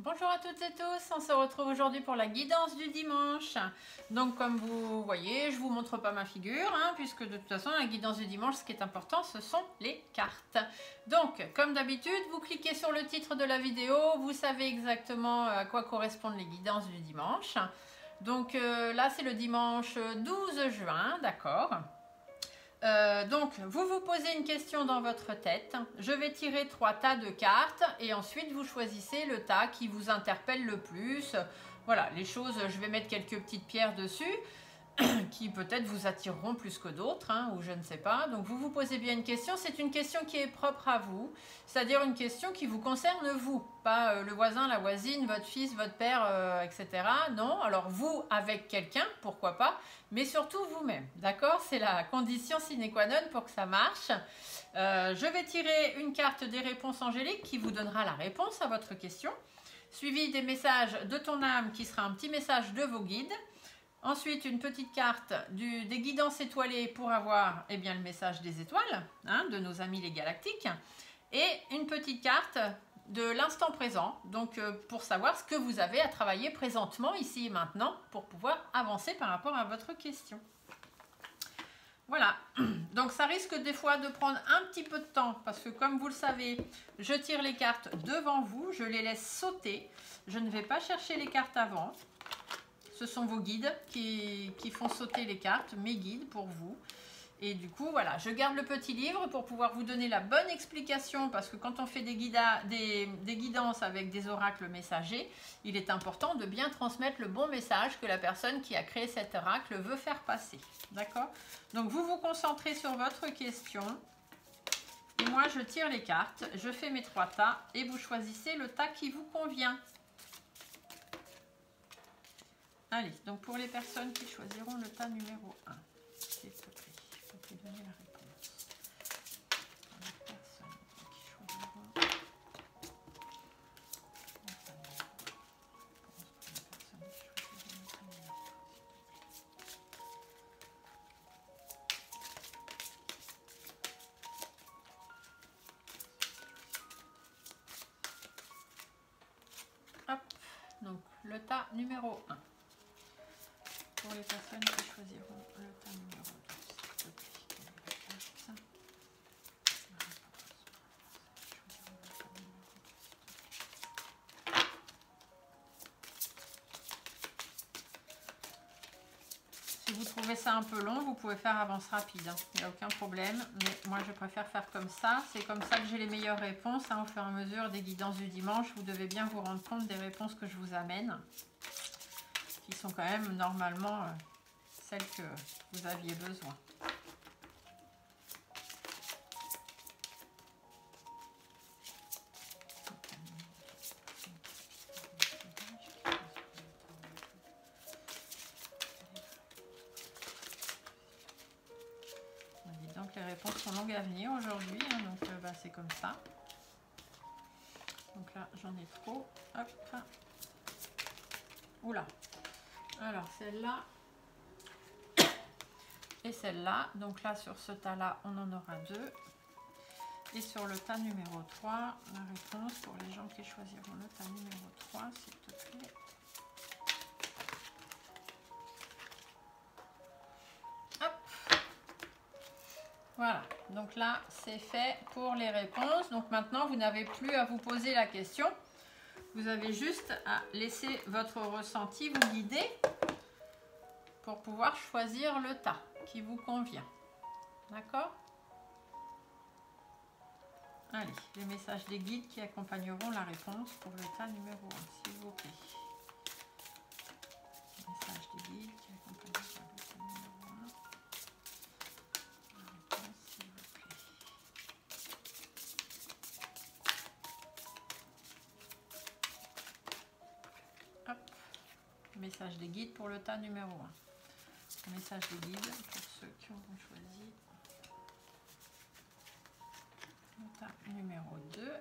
Bonjour à toutes et tous, on se retrouve aujourd'hui pour la guidance du dimanche. Donc comme vous voyez, je vous montre pas ma figure, puisque de toute façon la guidance du dimanche, ce qui est important, ce sont les cartes. Donc comme d'habitude, vous cliquez sur le titre de la vidéo, vous savez exactement à quoi correspondent les guidances du dimanche. Donc là c'est le dimanche 12 juin, d'accord. Donc, vous vous posez une question dans votre tête. Je vais tirer 3 tas de cartes et ensuite vous choisissez le tas qui vous interpelle le plus. Voilà, les choses, je vais mettre quelques petites pierres dessus qui peut-être vous attireront plus que d'autres, ou je ne sais pas. Donc, vous vous posez bien une question. C'est une question qui est propre à vous, c'est-à-dire une question qui vous concerne vous, pas le voisin, la voisine, votre fils, votre père, etc. Non, alors vous avec quelqu'un, pourquoi pas, mais surtout vous-même, d'accord? C'est la condition sine qua non pour que ça marche. Je vais tirer une carte des réponses angéliques qui vous donnera la réponse à votre question, suivi des messages de ton âme qui sera un petit message de vos guides. Ensuite, une petite carte des guidances étoilées pour avoir le message des étoiles, de nos amis les galactiques. Et une petite carte de l'instant présent, donc pour savoir ce que vous avez à travailler présentement, ici et maintenant, pour pouvoir avancer par rapport à votre question. Voilà, donc ça risque des fois de prendre un petit peu de temps, parce que comme vous le savez, je tire les cartes devant vous, je les laisse sauter, je ne vais pas chercher les cartes avant. Ce sont vos guides qui font sauter les cartes, mes guides pour vous. Et du coup, voilà, je garde le petit livre pour pouvoir vous donner la bonne explication, parce que quand on fait des guidances avec des oracles messagers, il est important de bien transmettre le bon message que la personne qui a créé cet oracle veut faire passer. D'accord? Donc, vous vous concentrez sur votre question. Et moi, je tire les cartes, je fais mes 3 tas et vous choisissez le tas qui vous convient. Allez, donc pour les personnes qui choisiront le tas numéro 1, s'il te plaît, je peux te donner la réponse. Pour les personnes qui choisiront le tas numéro 1. Hop, donc le tas numéro 1. Pour les personnes qui choisiront le tas numéro 2, s'il te plaît. Si vous trouvez ça un peu long, vous pouvez faire avance rapide, il n'y a aucun problème, mais moi je préfère faire comme ça, c'est comme ça que j'ai les meilleures réponses, au fur et à mesure des guidances du dimanche, vous devez bien vous rendre compte des réponses que je vous amène, qui sont quand même normalement celles que vous aviez besoin. Donc les réponses sont longues à venir aujourd'hui, donc c'est comme ça. Donc là j'en ai trop. Hop. Oula. Alors celle-là et celle-là. Donc là sur ce tas-là, on en aura 2. Et sur le tas numéro 3, la réponse pour les gens qui choisiront le tas numéro 3, s'il te plaît. Voilà, donc là c'est fait pour les réponses. Donc maintenant vous n'avez plus à vous poser la question. Vous avez juste à laisser votre ressenti vous guider pour pouvoir choisir le tas qui vous convient. D'accord? Allez, les messages des guides qui accompagneront la réponse pour le tas numéro 1, s'il vous plaît. Message des guides qui accompagneront le tas numéro 1. Message des guides pour le tas numéro 1. Message des guides pour ceux qui auront choisi le tas numéro 2.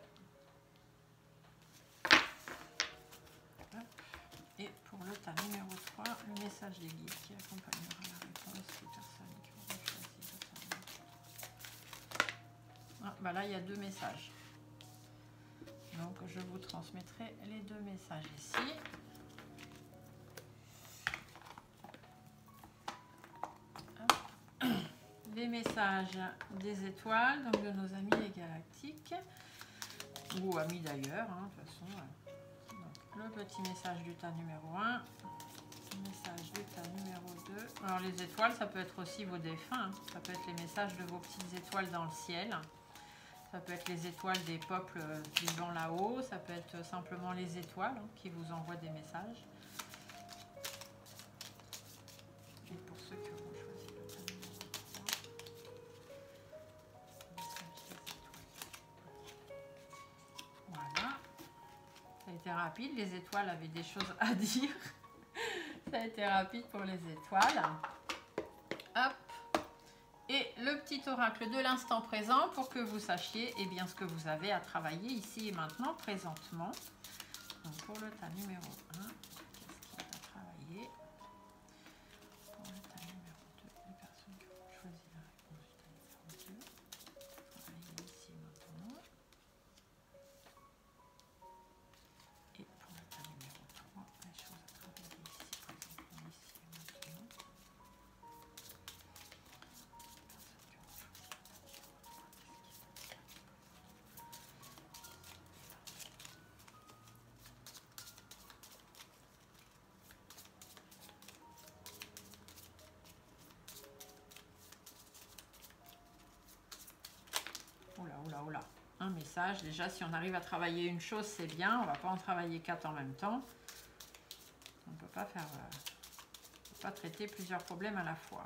Et pour le tas numéro 3, le message des guides qui accompagnera la réponse des personnes qui auront choisi le tas numéro 3. Là, il y a 2 messages. Donc, je vous transmettrai les deux messages ici. Les messages des étoiles, donc de nos amis les galactiques, ou amis d'ailleurs, hein, de toute façon. Donc, le petit message du tas numéro 1, le message du tas numéro 2. Alors les étoiles, ça peut être aussi vos défunts, hein. Ça peut être les messages de vos petites étoiles dans le ciel. Ça peut être les étoiles des peuples vivant là-haut, ça peut être simplement les étoiles hein, qui vous envoient des messages. Et pour ceux qui auront choisi le tas numéro 3, voilà. Ça a été rapide, les étoiles avaient des choses à dire. Ça a été rapide pour les étoiles. Hop. Et le petit oracle de l'instant présent pour que vous sachiez eh bien, ce que vous avez à travailler ici et maintenant, présentement. Donc pour le tas numéro 1, qu'est-ce qu'il y a à travailler? Pour le tas numéro 2, les personnes qui ont choisi la réponse du tas numéro 2, travailler ici et maintenant. Et pour le tas numéro 3, les choses à travailler ici, présentement, ici et maintenant. Oula, un message. Déjà, si on arrive à travailler une chose, c'est bien. On ne va pas en travailler 4 en même temps. On ne peut pas faire... on peut pas traiter plusieurs problèmes à la fois.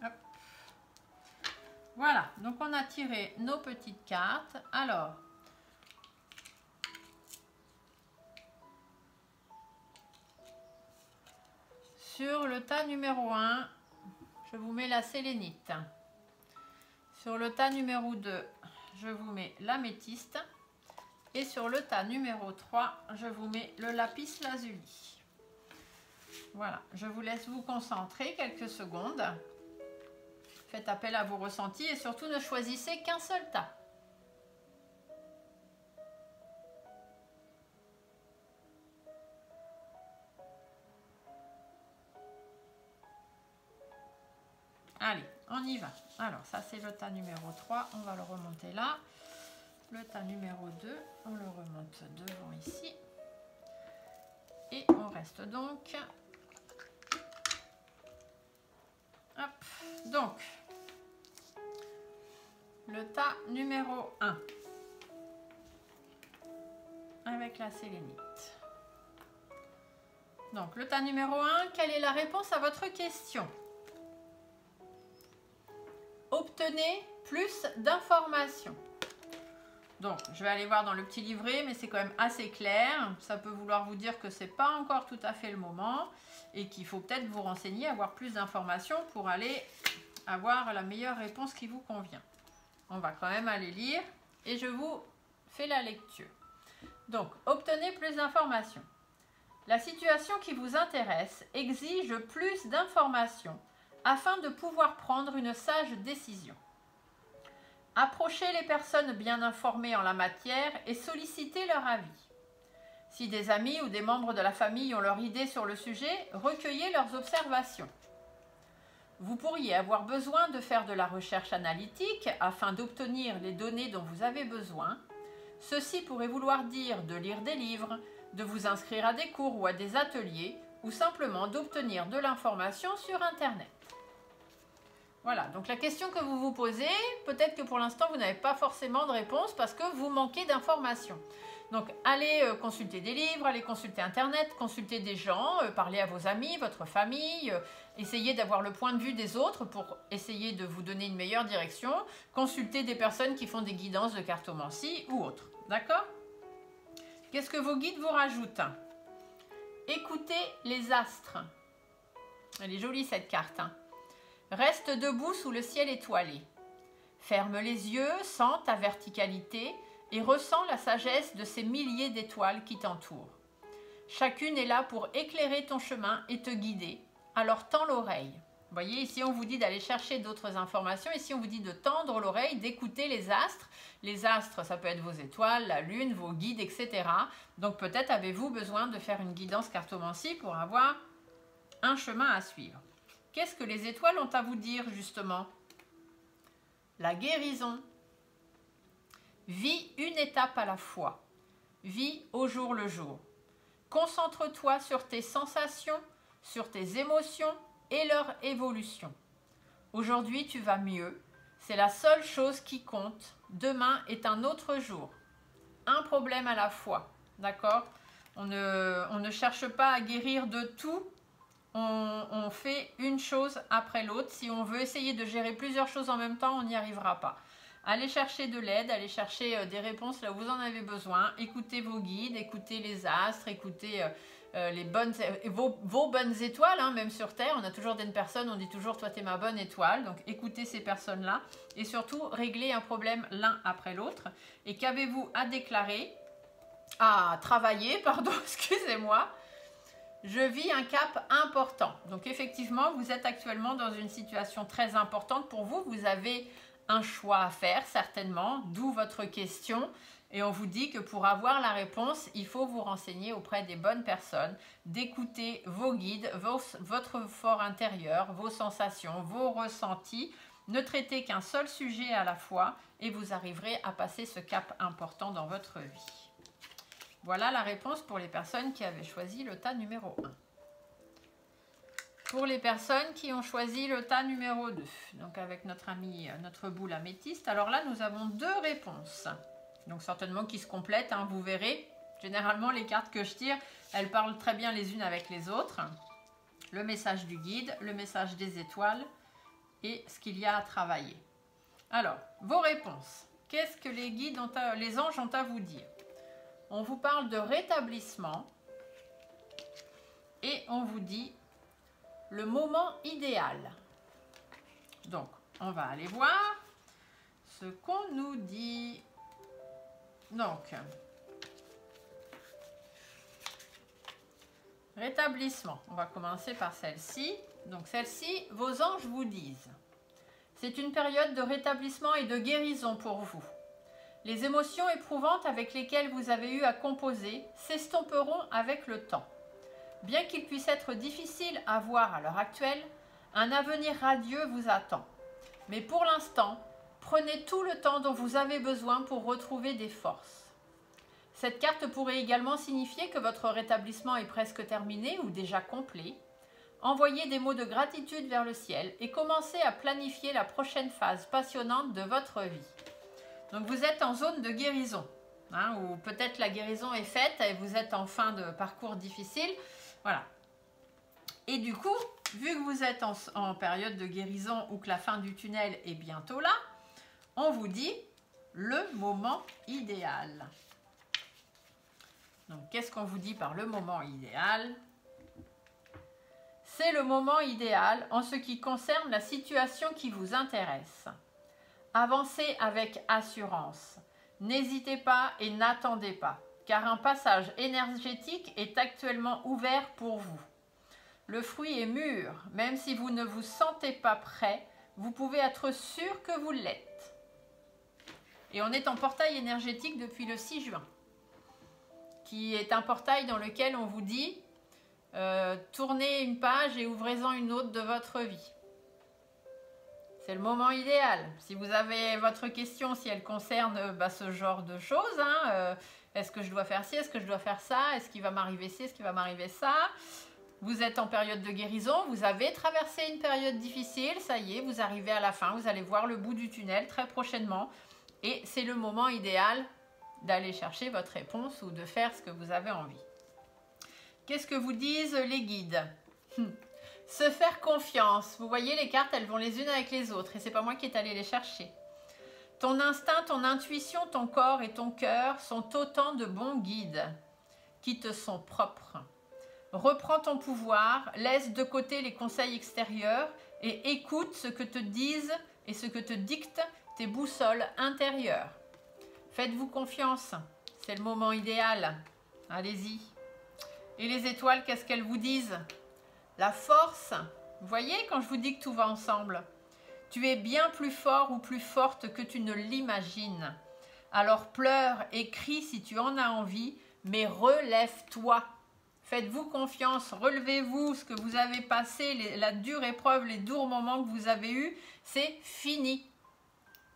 Hop. Voilà, donc on a tiré nos petites cartes. Alors, sur le tas numéro 1, je vous mets la sélénite. Sur le tas numéro 2, je vous mets l'améthyste. Et sur le tas numéro 3, je vous mets le lapis lazuli. Voilà, je vous laisse vous concentrer quelques secondes. Faites appel à vos ressentis et surtout ne choisissez qu'un seul tas. Allez, on y va. Alors, ça c'est le tas numéro 3, on va le remonter là. Le tas numéro 2, on le remonte devant ici. Et on reste donc. Hop, donc, le tas numéro 1, avec la sélénite. Donc, le tas numéro 1, quelle est la réponse à votre question ? Obtenez plus d'informations. Donc, je vais aller voir dans le petit livret, mais c'est quand même assez clair. Ça peut vouloir vous dire que ce n'est pas encore tout à fait le moment et qu'il faut peut-être vous renseigner, avoir plus d'informations pour aller avoir la meilleure réponse qui vous convient. On va quand même aller lire et je vous fais la lecture. Donc, obtenez plus d'informations. La situation qui vous intéresse exige plus d'informations afin de pouvoir prendre une sage décision. Approchez les personnes bien informées en la matière et sollicitez leur avis. Si des amis ou des membres de la famille ont leur idée sur le sujet, recueillez leurs observations. Vous pourriez avoir besoin de faire de la recherche analytique afin d'obtenir les données dont vous avez besoin. Ceci pourrait vouloir dire de lire des livres, de vous inscrire à des cours ou à des ateliers, ou simplement d'obtenir de l'information sur Internet. Voilà, donc la question que vous vous posez, peut-être que pour l'instant vous n'avez pas forcément de réponse parce que vous manquez d'informations. Donc allez consulter des livres, allez consulter Internet, consulter des gens, parlez à vos amis, votre famille, essayez d'avoir le point de vue des autres pour essayer de vous donner une meilleure direction, consultez des personnes qui font des guidances de cartomancie ou autres, d'accord ? Qu'est-ce que vos guides vous rajoutent ? Écoutez les astres. Elle est jolie cette carte, hein. Reste debout sous le ciel étoilé. Ferme les yeux, sens ta verticalité et ressens la sagesse de ces milliers d'étoiles qui t'entourent. Chacune est là pour éclairer ton chemin et te guider, alors tends l'oreille. Vous voyez, ici, on vous dit d'aller chercher d'autres informations. Ici, on vous dit de tendre l'oreille, d'écouter les astres. Les astres, ça peut être vos étoiles, la lune, vos guides, etc. Donc, peut-être avez-vous besoin de faire une guidance cartomancie pour avoir un chemin à suivre. Qu'est-ce que les étoiles ont à vous dire, justement? La guérison. Vis une étape à la fois. Vis au jour le jour. Concentre-toi sur tes sensations, sur tes émotions et leur évolution. Aujourd'hui, tu vas mieux. C'est la seule chose qui compte. Demain est un autre jour. Un problème à la fois. D'accord? On ne cherche pas à guérir de tout. On fait une chose après l'autre. Si on veut essayer de gérer plusieurs choses en même temps, on n'y arrivera pas. Allez chercher de l'aide, allez chercher des réponses là où vous en avez besoin. Écoutez vos guides, écoutez les astres, écoutez vos bonnes étoiles, hein, même sur Terre. On a toujours des personnes, on dit toujours toi t'es ma bonne étoile. Donc écoutez ces personnes-là et surtout réglez un problème l'un après l'autre. Et qu'avez-vous à déclarer, à travailler, pardon, excusez-moi. Je vis un cap important. Donc effectivement, vous êtes actuellement dans une situation très importante pour vous. Vous avez un choix à faire certainement, d'où votre question. Et on vous dit que pour avoir la réponse, il faut vous renseigner auprès des bonnes personnes, d'écouter vos guides, votre fort intérieur, vos sensations, vos ressentis. Ne traitez qu'un seul sujet à la fois et vous arriverez à passer ce cap important dans votre vie. Voilà la réponse pour les personnes qui avaient choisi le tas numéro 1. Pour les personnes qui ont choisi le tas numéro 2, donc avec notre ami, notre boule améthyste, alors là, nous avons 2 réponses. Donc certainement qui se complètent, hein, vous verrez. Généralement, les cartes que je tire, elles parlent très bien les unes avec les autres. Le message du guide, le message des étoiles et ce qu'il y a à travailler. Alors, vos réponses. Qu'est-ce que les guides les anges ont à vous dire? On vous parle de rétablissement et on vous dit le moment idéal. Donc, on va aller voir ce qu'on nous dit. Donc, rétablissement. On va commencer par celle-ci. Donc, celle-ci, vos anges vous disent. C'est une période de rétablissement et de guérison pour vous. Les émotions éprouvantes avec lesquelles vous avez eu à composer s'estomperont avec le temps. Bien qu'il puisse être difficile à voir à l'heure actuelle, un avenir radieux vous attend. Mais pour l'instant, prenez tout le temps dont vous avez besoin pour retrouver des forces. Cette carte pourrait également signifier que votre rétablissement est presque terminé ou déjà complet. Envoyez des mots de gratitude vers le ciel et commencez à planifier la prochaine phase passionnante de votre vie. Donc vous êtes en zone de guérison, hein, ou peut-être la guérison est faite et vous êtes en fin de parcours difficile. Voilà. Et du coup, vu que vous êtes en période de guérison ou que la fin du tunnel est bientôt là, on vous dit le moment idéal. Donc, qu'est-ce qu'on vous dit par le moment idéal? C'est le moment idéal en ce qui concerne la situation qui vous intéresse. Avancez avec assurance. N'hésitez pas et n'attendez pas, car un passage énergétique est actuellement ouvert pour vous. Le fruit est mûr, même si vous ne vous sentez pas prêt, vous pouvez être sûr que vous l'êtes. Et on est en portail énergétique depuis le 6 juin, qui est un portail dans lequel on vous dit tournez une page et ouvrez-en une autre de votre vie. C'est le moment idéal. Si vous avez votre question, si elle concerne ce genre de choses, hein, est-ce que je dois faire ci, est-ce que je dois faire ça, est-ce qu'il va m'arriver ci, est-ce qu'il va m'arriver ça? Vous êtes en période de guérison, vous avez traversé une période difficile, ça y est, vous arrivez à la fin, vous allez voir le bout du tunnel très prochainement. Et c'est le moment idéal d'aller chercher votre réponse ou de faire ce que vous avez envie. Qu'est-ce que vous disent les guides? Se faire confiance. Vous voyez, les cartes, elles vont les unes avec les autres et c'est pas moi qui est allé les chercher. Ton instinct, ton intuition, ton corps et ton cœur sont autant de bons guides qui te sont propres. Reprends ton pouvoir, laisse de côté les conseils extérieurs et écoute ce que te disent et ce que te dictent tes boussoles intérieures. Faites-vous confiance, c'est le moment idéal. Allez-y. Et les étoiles, qu'est-ce qu'elles vous disent? La force Vous voyez quand je vous dis que tout va ensemble? Tu es bien plus fort ou plus forte que tu ne l'imagines. Alors pleure et crie si tu en as envie, mais relève-toi. Faites-vous confiance, relevez-vous, ce que vous avez passé, la dure épreuve, les durs moments que vous avez eus, c'est fini.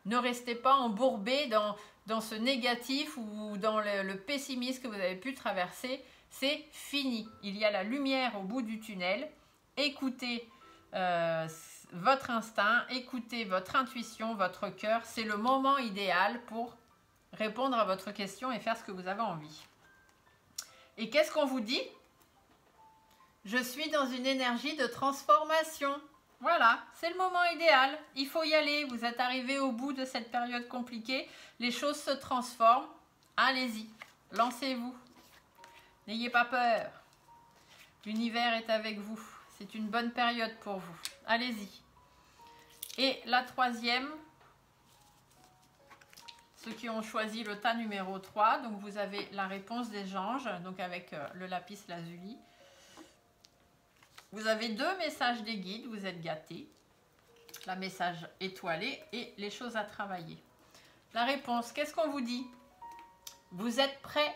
Ne restez pas embourbé dans ce négatif ou dans le pessimisme que vous avez pu traverser. C'est fini. Il y a la lumière au bout du tunnel. Écoutez votre instinct, écoutez votre intuition, votre cœur. C'est le moment idéal pour répondre à votre question et faire ce que vous avez envie. Et qu'est-ce qu'on vous dit? Je suis dans une énergie de transformation. Voilà, c'est le moment idéal. Il faut y aller. Vous êtes arrivé au bout de cette période compliquée. Les choses se transforment. Allez-y, lancez-vous. N'ayez pas peur. L'univers est avec vous. C'est une bonne période pour vous. Allez-y. Et la troisième, ceux qui ont choisi le tas numéro 3, donc vous avez la réponse des anges, donc avec le lapis lazuli. Vous avez 2 messages des guides, vous êtes gâtés. La message étoilé et les choses à travailler. La réponse, qu'est-ce qu'on vous dit? Vous êtes prêts?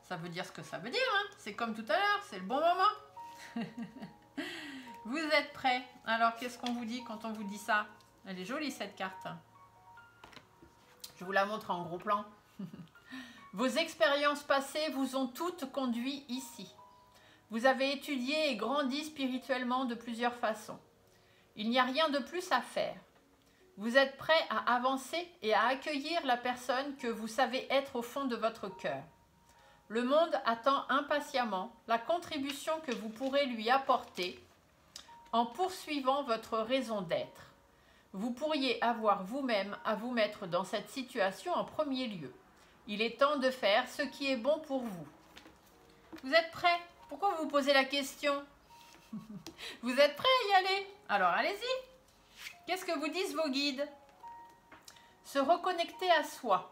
Ça veut dire ce que ça veut dire, hein? C'est comme tout à l'heure, c'est le bon moment. Vous êtes prêts? Alors, qu'est-ce qu'on vous dit quand on vous dit ça? Elle est jolie cette carte. Je vous la montre en gros plan. Vos expériences passées vous ont toutes conduit ici. Vous avez étudié et grandi spirituellement de plusieurs façons. Il n'y a rien de plus à faire. Vous êtes prêt à avancer et à accueillir la personne que vous savez être au fond de votre cœur. Le monde attend impatiemment la contribution que vous pourrez lui apporter en poursuivant votre raison d'être. Vous pourriez avoir vous-même à vous mettre dans cette situation en premier lieu. Il est temps de faire ce qui est bon pour vous. Vous êtes prêts? Pourquoi vous vous posez la question? Vous êtes prêts à y aller? Alors allez-y. Qu'est-ce que vous disent vos guides? Se reconnecter à soi.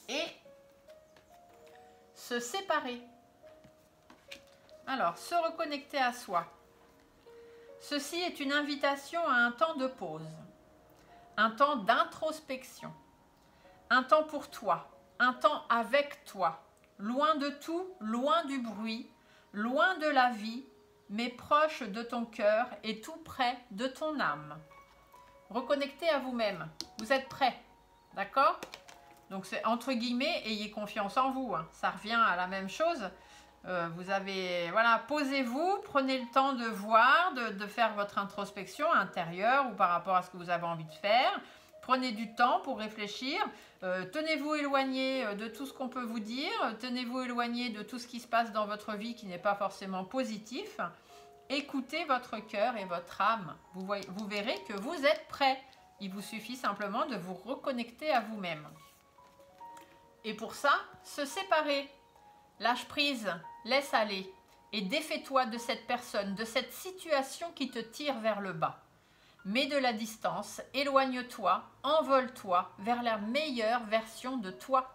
Et se séparer. Alors, se reconnecter à soi. Ceci est une invitation à un temps de pause, un temps d'introspection, un temps pour toi, un temps avec toi, loin de tout, loin du bruit, loin de la vie, mais proche de ton cœur et tout près de ton âme. Reconnectez à vous-même. Vous êtes prêts, d'accord? Donc c'est entre guillemets, ayez confiance en vous. Hein. Ça revient à la même chose. Vous avez, voilà, posez-vous, prenez le temps de voir, de faire votre introspection intérieure ou par rapport à ce que vous avez envie de faire. Prenez du temps pour réfléchir. Tenez-vous éloigné de tout ce qu'on peut vous dire. Tenez-vous éloigné de tout ce qui se passe dans votre vie qui n'est pas forcément positif. Écoutez votre cœur et votre âme. Vous verrez que vous êtes prêts. Il vous suffit simplement de vous reconnecter à vous-même. Et pour ça, se séparer. Lâche prise, laisse aller et défais-toi de cette personne, de cette situation qui te tire vers le bas. Mets de la distance, éloigne-toi, envole-toi vers la meilleure version de toi.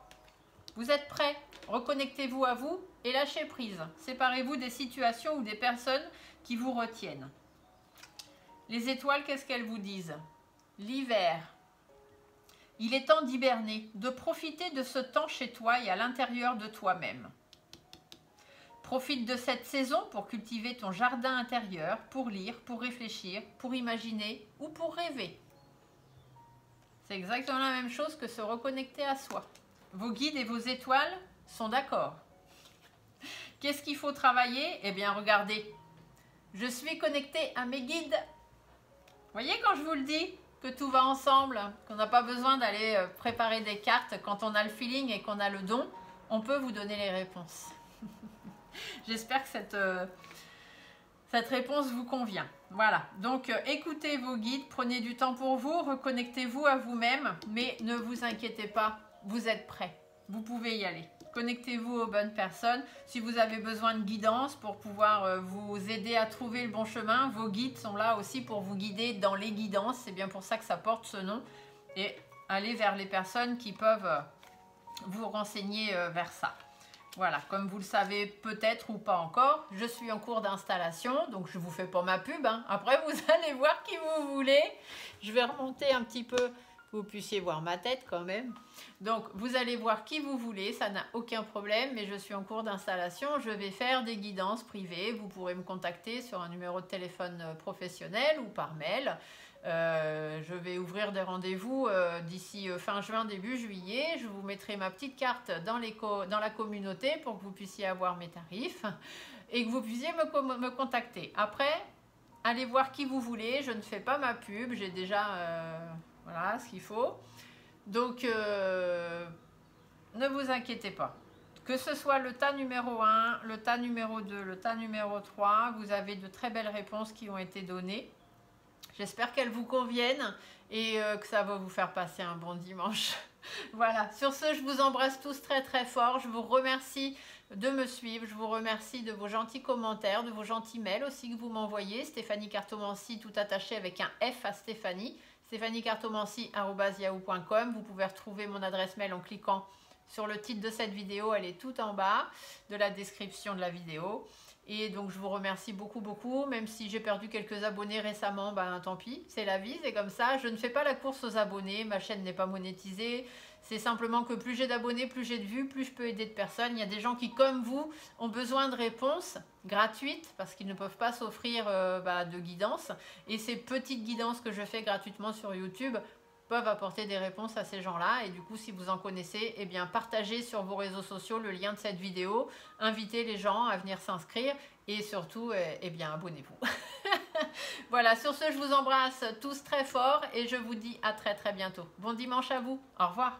Vous êtes prêts? Reconnectez-vous à vous et lâchez prise. Séparez-vous des situations ou des personnes qui vous retiennent. Les étoiles, qu'est-ce qu'elles vous disent? L'hiver. Il est temps d'hiberner, de profiter de ce temps chez toi et à l'intérieur de toi-même. Profite de cette saison pour cultiver ton jardin intérieur, pour lire, pour réfléchir, pour imaginer ou pour rêver. C'est exactement la même chose que se reconnecter à soi. Vos guides et vos étoiles sont d'accord. Qu'est-ce qu'il faut travailler? Eh bien, regardez. Je suis connectée à mes guides. Voyez quand je vous le dis que tout va ensemble, qu'on n'a pas besoin d'aller préparer des cartes. Quand on a le feeling et qu'on a le don, on peut vous donner les réponses. J'espère que cette réponse vous convient. Voilà, donc écoutez vos guides, prenez du temps pour vous, reconnectez-vous à vous-même, mais ne vous inquiétez pas, vous êtes prêts, vous pouvez y aller. Connectez-vous aux bonnes personnes. Si vous avez besoin de guidance pour pouvoir vous aider à trouver le bon chemin, vos guides sont là aussi pour vous guider dans les guidances. C'est bien pour ça que ça porte ce nom. Et allez vers les personnes qui peuvent vous renseigner vers ça. Voilà, comme vous le savez peut-être ou pas encore, je suis en cours d'installation, donc je ne vous fais pas ma pub, hein. Après vous allez voir qui vous voulez. Je vais remonter un petit peu, que vous puissiez voir ma tête quand même. Donc vous allez voir qui vous voulez, ça n'a aucun problème, mais je suis en cours d'installation, je vais faire des guidances privées. Vous pourrez me contacter sur un numéro de téléphone professionnel ou par mail. Je vais ouvrir des rendez-vous d'ici fin juin, début juillet. Je vous mettrai ma petite carte dans la communauté pour que vous puissiez avoir mes tarifs et que vous puissiez me contacter. Après, allez voir qui vous voulez. Je ne fais pas ma pub, j'ai déjà voilà, ce qu'il faut. Donc, ne vous inquiétez pas. Que ce soit le tas numéro 1, le tas numéro 2, le tas numéro 3, vous avez de très belles réponses qui ont été données. J'espère qu'elles vous conviennent et que ça va vous faire passer un bon dimanche. Voilà, sur ce, je vous embrasse tous très très fort. Je vous remercie de me suivre. Je vous remercie de vos gentils commentaires, de vos gentils mails aussi que vous m'envoyez. Stéphanie Cartomanci, tout attaché avec un F à Stéphanie. stéphaniecartomanci@yahoo.com. Vous pouvez retrouver mon adresse mail en cliquant sur le titre de cette vidéo. Elle est tout en bas de la description de la vidéo. Et donc je vous remercie beaucoup, beaucoup, même si j'ai perdu quelques abonnés récemment, ben tant pis, c'est la vie, c'est comme ça. Je ne fais pas la course aux abonnés, ma chaîne n'est pas monétisée. C'est simplement que plus j'ai d'abonnés, plus j'ai de vues, plus je peux aider de personnes. Il y a des gens qui, comme vous, ont besoin de réponses gratuites parce qu'ils ne peuvent pas s'offrir de guidance. Et ces petites guidances que je fais gratuitement sur YouTube peuvent apporter des réponses à ces gens-là. Et du coup, si vous en connaissez, eh bien, partagez sur vos réseaux sociaux le lien de cette vidéo, invitez les gens à venir s'inscrire et surtout, eh bien, abonnez-vous. Voilà, sur ce, je vous embrasse tous très fort et je vous dis à très très bientôt. Bon dimanche à vous, au revoir.